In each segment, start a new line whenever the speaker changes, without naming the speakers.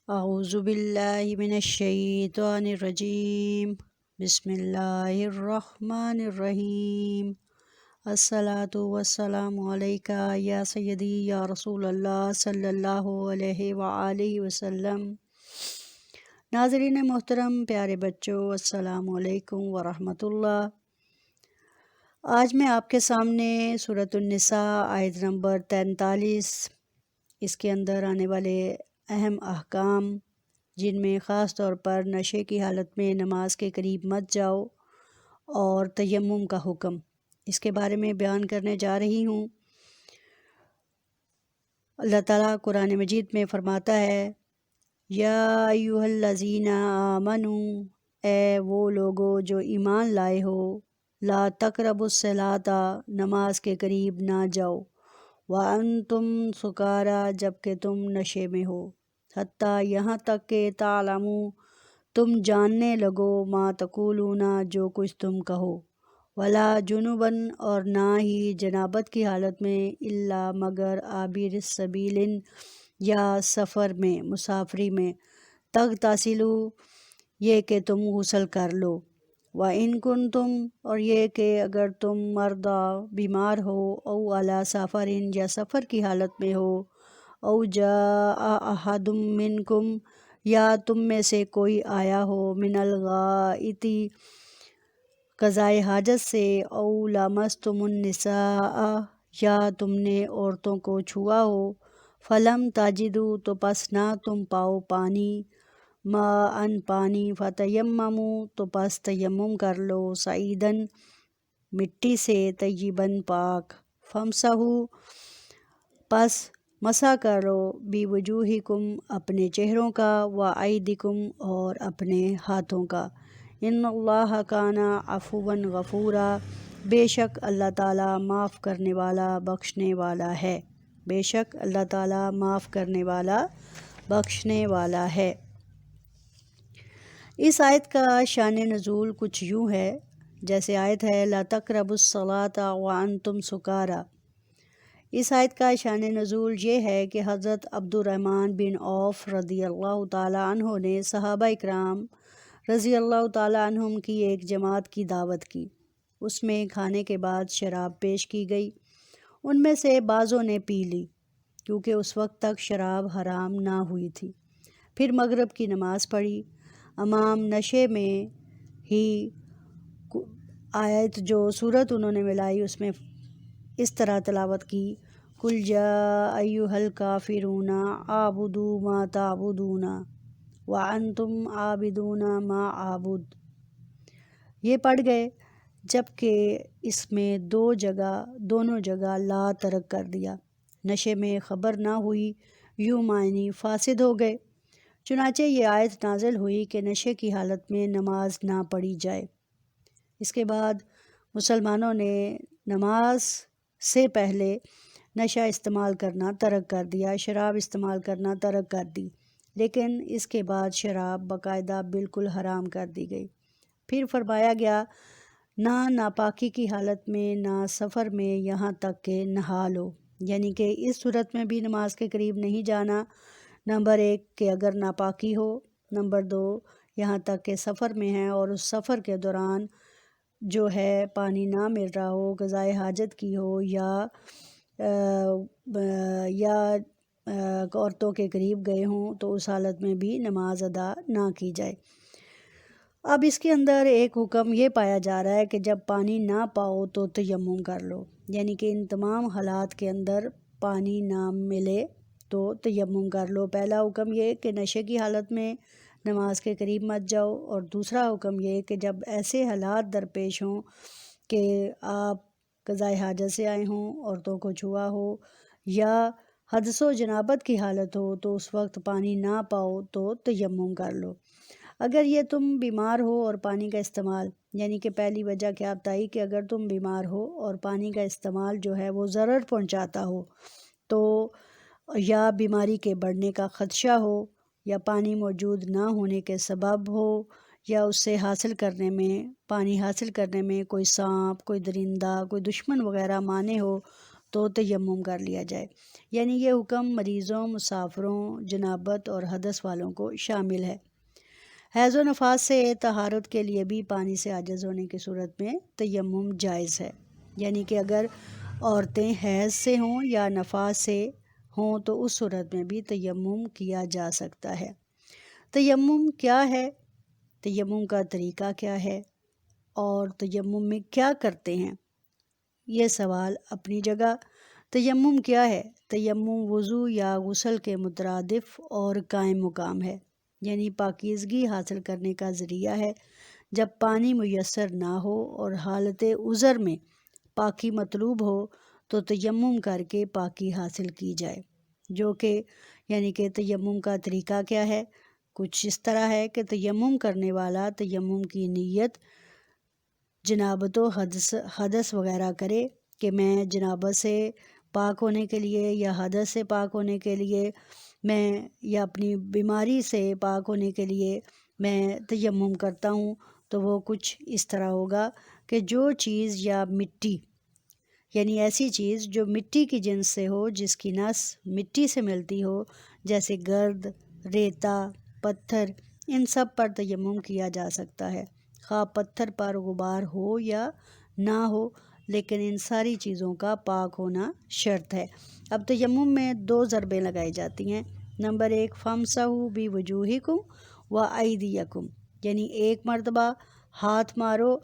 اعوذ باللہ من الشیطان الرجیم بسم اللہ الرحمن الرحیم الصلاۃ والسلام علیکہ یا سیدی یا رسول اللہ صلی اللہ علیہ وآلہ وسلم۔ ناظرین محترم، پیارے بچوں، السلام علیکم ورحمۃ اللہ۔ آج میں آپ کے سامنے سورۃ النساء آیت نمبر 43، اس کے اندر آنے والے اہم احکام، جن میں خاص طور پر نشے کی حالت میں نماز کے قریب مت جاؤ اور تیمم کا حکم، اس کے بارے میں بیان کرنے جا رہی ہوں۔ اللہ تعالیٰ قرآن مجید میں فرماتا ہے، یا ایھا الذین آمنوا، اے وہ لوگو جو ایمان لائے ہو، لا تقربوا الصلاۃ، نماز کے قریب نہ جاؤ، وانتم سکارا، جبکہ تم نشے میں ہو، حتیٰ یہاں تک کہ تعلموا، تم جاننے لگو، ما تقولون، جو کچھ تم کہو، ولا جنباً، اور نہ ہی جنابت کی حالت میں، الا مگر عابر السبیل، یا سفر میں، مسافری میں، تغتسلوا، یہ کہ تم غسل کر لو، وَإِن كُنتُم، اور یہ کہ اگر تم مرضی، بیمار ہو، او علی سفر، یا سفر کی حالت میں ہو، او جاء احد منکم، یا تم میں سے کوئی آیا ہو، من الغائط، قضائے حاجت سے، او لامستم النساء، یا تم نے عورتوں کو چھوا ہو، فلم تجدوا، تو پس نہ تم پاؤ پانی، ماءً پانی، فتیمموا، تو پس تیمم کر لو، صعیداً مٹی سے، طیباً پاک، فامسحوا، پس مسح کرو، بوجوہکم، اپنے چہروں کا، وایدیکم، اور اپنے ہاتھوں کا، ان اللہ کان عفواً غفورا، بے شک اللہ تعالیٰ معاف کرنے والا، بخشنے والا ہے، بے شک اللہ تعالیٰ معاف کرنے والا، بخشنے والا ہے۔ اس آیت کا شان نزول کچھ یوں ہے، جیسے آیت ہے لا تقربوا الصلاۃ وانتم سکارا۔ اس آیت کا شان نزول یہ ہے کہ حضرت عبد الرحمن بن عوف رضی اللہ تعالیٰ عنہ نے صحابہ اکرام رضی اللہ تعالیٰ عنہم کی ایک جماعت کی دعوت کی، اس میں کھانے کے بعد شراب پیش کی گئی، ان میں سے بعضوں نے پی لی، کیونکہ اس وقت تک شراب حرام نہ ہوئی تھی، پھر مغرب کی نماز پڑھی، امام نشے میں ہی آیت جو صورت انہوں نے ملائی، اس میں اس طرح تلاوت کی، قل یا ایھا الکافرون اعبدوا ما تعبدون وانتم عابدون ما اعبد، یہ پڑھ گئے، جبکہ اس میں دونوں جگہ لا ترک کر دیا، نشے میں خبر نہ ہوئی، یوں معنی فاسد ہو گئے، چنانچہ یہ آیت نازل ہوئی کہ نشے کی حالت میں نماز نہ پڑھی جائے۔ اس کے بعد مسلمانوں نے نماز سے پہلے نشہ استعمال کرنا ترک کر دیا، شراب استعمال کرنا ترک کر دی، لیکن اس کے بعد شراب باقاعدہ بالکل حرام کر دی گئی۔ پھر فرمایا گیا، نہ ناپاکی کی حالت میں، نہ سفر میں، یہاں تک کہ نہا لو، یعنی کہ اس صورت میں بھی نماز کے قریب نہیں جانا، نمبر 1 کہ اگر ناپاکی ہو، نمبر 2 یہاں تک کہ سفر میں ہے اور اس سفر کے دوران جو ہے پانی نہ مل رہا ہو، قضائے حاجت کی ہو، یا عورتوں کے قریب گئے ہوں، تو اس حالت میں بھی نماز ادا نہ کی جائے۔ اب اس کے اندر ایک حکم یہ پایا جا رہا ہے کہ جب پانی نہ پاؤ تو تیمم کر لو، یعنی کہ ان تمام حالات کے اندر پانی نہ ملے تو تیمم کر لو۔ پہلا حکم یہ کہ نشے کی حالت میں نماز کے قریب مت جاؤ، اور دوسرا حکم یہ کہ جب ایسے حالات درپیش ہوں کہ آپ قضائے حاجت سے آئے ہوں، عورتوں کو چھوا ہو، یا حدث و جنابت کی حالت ہو، تو اس وقت پانی نہ پاؤ تو تیمم کر لو۔ اگر یہ تم بیمار ہو اور پانی کا استعمال، یعنی کہ پہلی وجہ کیا بتائی کہ اگر تم بیمار ہو اور پانی کا استعمال جو ہے وہ ضرر پہنچاتا ہو، تو یا بیماری کے بڑھنے کا خدشہ ہو، یا پانی موجود نہ ہونے کے سبب ہو، یا اس سے پانی حاصل کرنے میں کوئی سانپ، کوئی درندہ، کوئی دشمن وغیرہ مانے ہو، تو تیمم کر لیا جائے۔ یعنی یہ حکم مریضوں، مسافروں، جنابت اور حدث والوں کو شامل ہے۔ حیض و نفاس سے طہارت کے لیے بھی پانی سے عاجز ہونے کی صورت میں تیمم جائز ہے۔ یعنی کہ اگر عورتیں حیض سے ہوں یا نفاس سے ہوں تو اس صورت میں بھی تیمم کیا جا سکتا ہے۔ تیمم کیا ہے؟ تیمم کا طریقہ کیا ہے؟ اور تیمم میں کیا کرتے ہیں؟ یہ سوال اپنی جگہ۔ تیمم کیا ہے؟ تیمم وضو یا غسل کے مترادف اور قائم مقام ہے، یعنی پاکیزگی حاصل کرنے کا ذریعہ ہے۔ جب پانی میسر نہ ہو اور حالت عذر میں پاکی مطلوب ہو تو تیمم کر کے پاکی حاصل کی جائے، جو کہ یعنی کہ تیمم کا طریقہ کیا ہے؟ کچھ اس طرح ہے کہ تیمم کرنے والا تیمم کی نیت جنابت و حدث وغیرہ کرے کہ میں جنابت سے پاک ہونے کے لیے یا حدث سے پاک ہونے کے لیے میں یا اپنی بیماری سے پاک ہونے کے لیے میں تیمم کرتا ہوں۔ تو وہ کچھ اس طرح ہوگا کہ جو چیز یا مٹی، یعنی ایسی چیز جو مٹی کی جنس سے ہو، جس کی نس مٹی سے ملتی ہو، جیسے گرد، ریتا، پتھر، ان سب پر تیمم کیا جا سکتا ہے، خواہ پتھر پر غبار ہو یا نہ ہو، لیکن ان ساری چیزوں کا پاک ہونا شرط ہے۔ اب تیمم میں 2 ضربیں لگائی جاتی ہیں۔ نمبر 1، فَامْسَحُوا بِوُجُوهِكُمْ وَأَيْدِيَكُمْ، یعنی ایک مرتبہ ہاتھ مارو،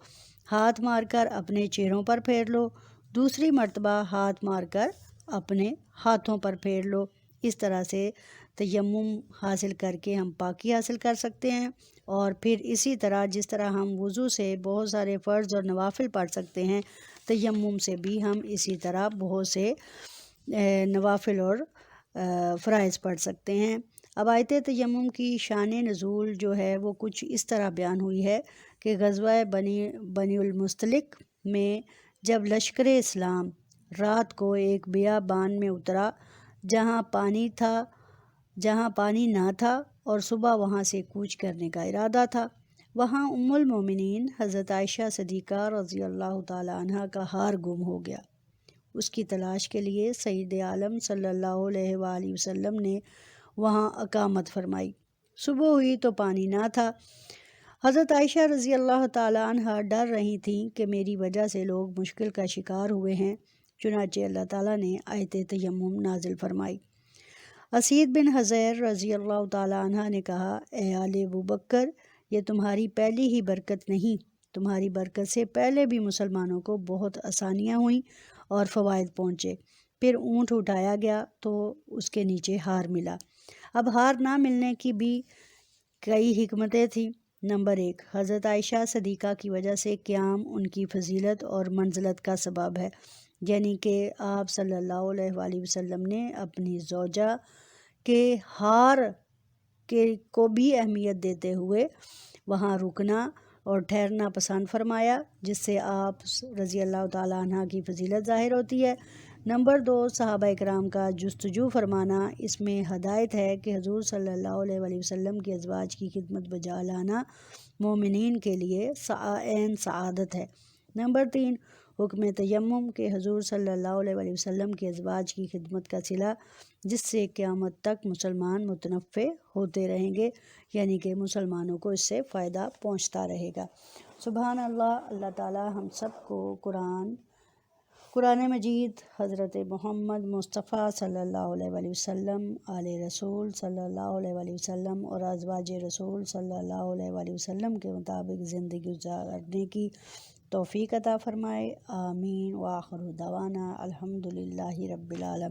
ہاتھ مار کر اپنے چہروں پر پھیر لو، دوسری مرتبہ ہاتھ مار کر اپنے ہاتھوں پر پھیر لو۔ اس طرح سے تیمم حاصل کر کے ہم پاکی حاصل کر سکتے ہیں۔ اور پھر اسی طرح جس طرح ہم وضو سے بہت سارے فرض اور نوافل پڑھ سکتے ہیں، تیمم سے بھی ہم اسی طرح بہت سے نوافل اور فرائض پڑھ سکتے ہیں۔ اب آیت تیمم کی شان نزول جو ہے وہ کچھ اس طرح بیان ہوئی ہے کہ غزوہ بنی المصطلق میں جب لشکر اسلام رات کو ایک بیابان میں اترا جہاں پانی نہ تھا اور صبح وہاں سے کوچ کرنے کا ارادہ تھا، وہاں ام المومنین حضرت عائشہ صدیقہ رضی اللہ تعالی عنہ کا ہار گم ہو گیا۔ اس کی تلاش کے لیے سید عالم صلی اللہ علیہ وآلہ وسلم نے وہاں اقامت فرمائی۔ صبح ہوئی تو پانی نہ تھا۔ حضرت عائشہ رضی اللہ تعالی عنہ ڈر رہی تھیں کہ میری وجہ سے لوگ مشکل کا شکار ہوئے ہیں، چنانچہ اللہ تعالیٰ نے آیت تیمم نازل فرمائی۔ اسید بن حضیر رضی اللہ تعالی عنہ نے کہا، اے آل ابوبکر، یہ تمہاری پہلی ہی برکت نہیں، تمہاری برکت سے پہلے بھی مسلمانوں کو بہت آسانیاں ہوئیں اور فوائد پہنچے۔ پھر اونٹ اٹھایا گیا تو اس کے نیچے ہار ملا۔ اب ہار نہ ملنے کی بھی کئی حکمتیں تھیں۔ نمبر 1، حضرت عائشہ صدیقہ کی وجہ سے قیام ان کی فضیلت اور منزلت کا سبب ہے، یعنی کہ آپ صلی اللہ علیہ وآلہ وسلم نے اپنی زوجہ کے ہار کو بھی اہمیت دیتے ہوئے وہاں رکنا اور ٹھہرنا پسند فرمایا، جس سے آپ رضی اللہ تعالیٰ عنہ کی فضیلت ظاہر ہوتی ہے۔ نمبر 2، صحابہ اکرام کا جستجو فرمانا۔ اس میں ہدایت ہے کہ حضور صلی اللہ علیہ وآلہ وسلم کی ازواج کی خدمت بجا لانا مومنین کے لیے عین سعادت ہے۔ نمبر 3، حکم تیمم کہ حضور صلی اللہ علیہ وآلہ وسلم کی ازواج کی خدمت کا صلہ، جس سے قیامت تک مسلمان متنفع ہوتے رہیں گے، یعنی کہ مسلمانوں کو اس سے فائدہ پہنچتا رہے گا۔ سبحان اللہ۔ اللہ تعالی ہم سب کو قرآن مجید، حضرت محمد مصطفیٰ صلی اللہ علیہ وآلہ وسلم، آل رسول صلی اللہ علیہ وآلہ وسلم اور ازواج رسول صلی اللہ علیہ وآلہ وسلم کے مطابق زندگی گزارنے کی توفیق عطا فرمائے۔ آمین۔ وآخر دعوانا الحمدللہ رب العالمین۔